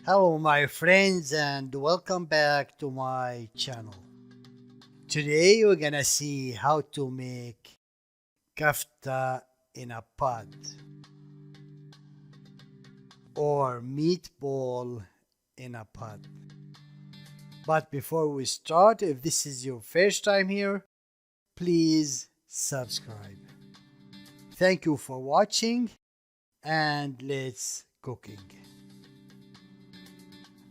Hello my friends and welcome back to my channel. Today we're gonna see how to make kafta in a pot or meatball in a pot. But before we start, if this is your first time here, please subscribe. Thank you for watching and let's cooking.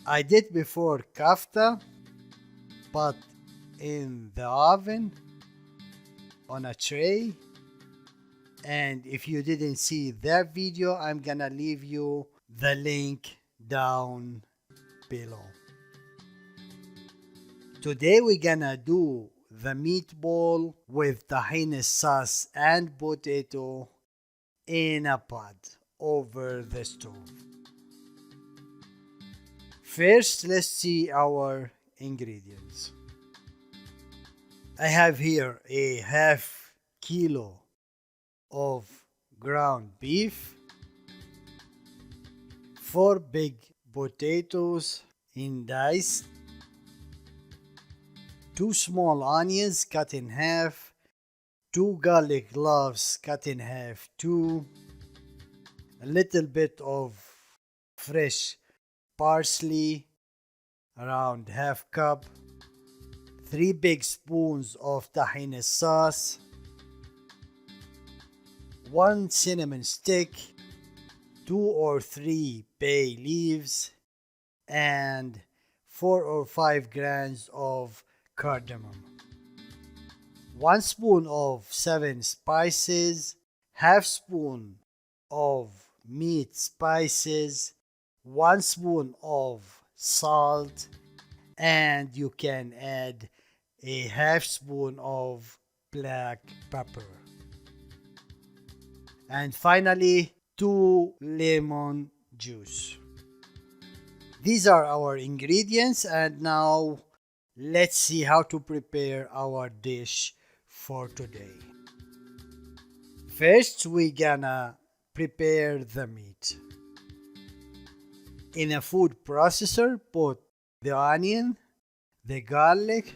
I did before kafta but in the oven on a tray, and if you didn't see that video, I'm gonna leave you the link down below. Today we're gonna do the meatball with tahini sauce and potato in a pot over the stove. First, let's see our ingredients. I have here a half kilo of ground beef, 4 big potatoes in dice, 2 small onions cut in half, 2 garlic cloves cut in half too, a little bit of fresh parsley, around half cup, 3 big spoons of tahini sauce, 1 cinnamon stick, 2 or 3 bay leaves, and 4 or 5 grains of cardamom, 1 spoon of 7 spices, half spoon of meat spices, 1 spoon of salt, and you can add a half spoon of black pepper. And finally, 2 lemon juice. These are our ingredients, and now let's see how to prepare our dish for today. First, we're gonna prepare the meat. In a food processor, put the onion, the garlic,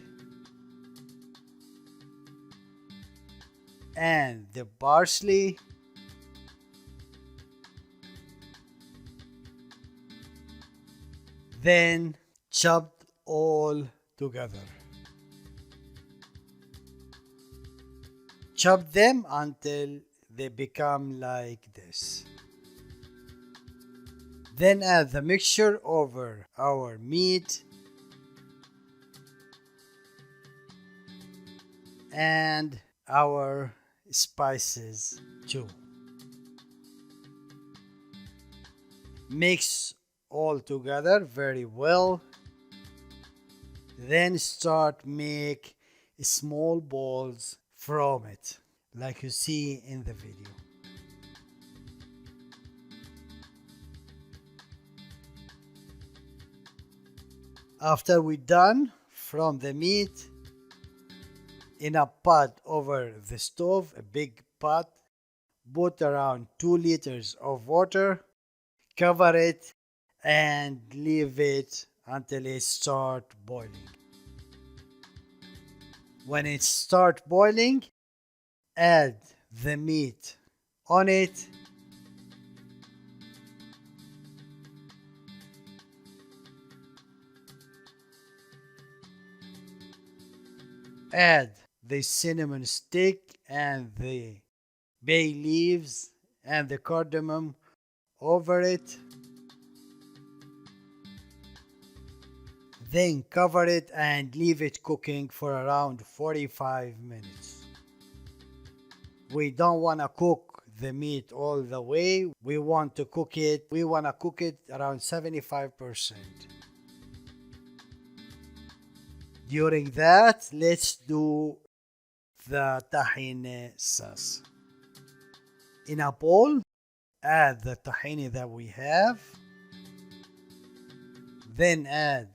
and the parsley, then chopped all together. Chop them until they become like this. Then add the mixture over our meat and our spices too. Mix all together very well. Then start make small balls from it, like you see in the video. After we're done from the meat, in a pot over the stove, a big pot, put around 2 liters of water, cover it and leave it until it starts boiling. When it starts boiling, add the meat on it, add the cinnamon stick and the bay leaves and the cardamom over it. Then cover it and leave it cooking for around 45 minutes. We don't want to cook the meat all the way. We want to cook it around 75%. During that, let's do the tahini sauce. In a bowl, add the tahini that we have. Then add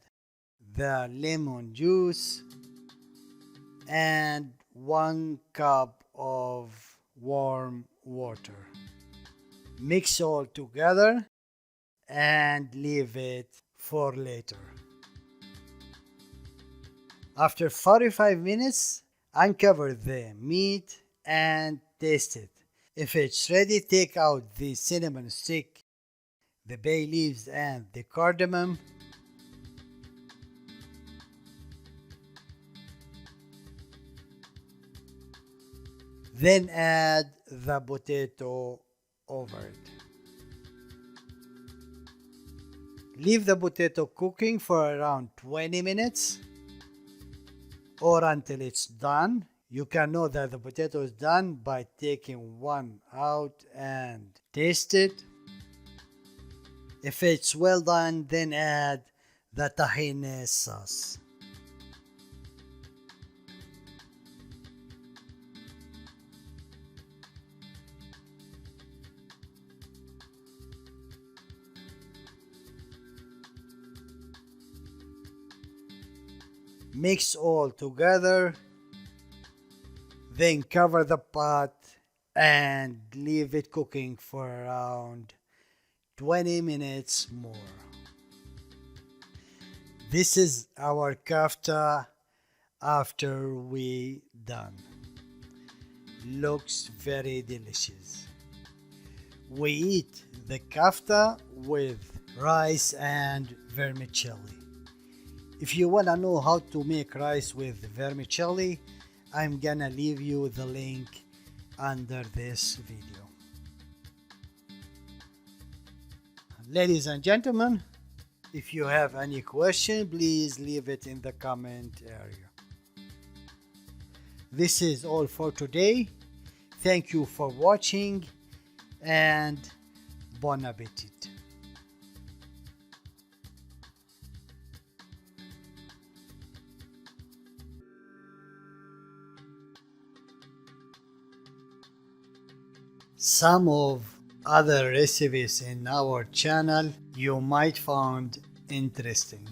the lemon juice and 1 cup of warm water. Mix all together and leave it for later. After 45 minutes, uncover the meat and taste it. If it's ready, take out the cinnamon stick, the bay leaves and the cardamom. Then add the potato over it. Leave the potato cooking for around 20 minutes or until it's done. You can know that the potato is done by taking one out and taste it. If it's well done, then add the tahini sauce. Mix all together, then cover the pot and leave it cooking for around 20 minutes more. This is our kafta after we done. Looks very delicious. We eat the kafta with rice and vermicelli. If you wanna know how to make rice with vermicelli, I'm gonna leave you the link under this video. Ladies and gentlemen, if you have any question, please leave it in the comment area. This is all for today. Thank you for watching and bon appetit. Some of other recipes in our channel you might find interesting.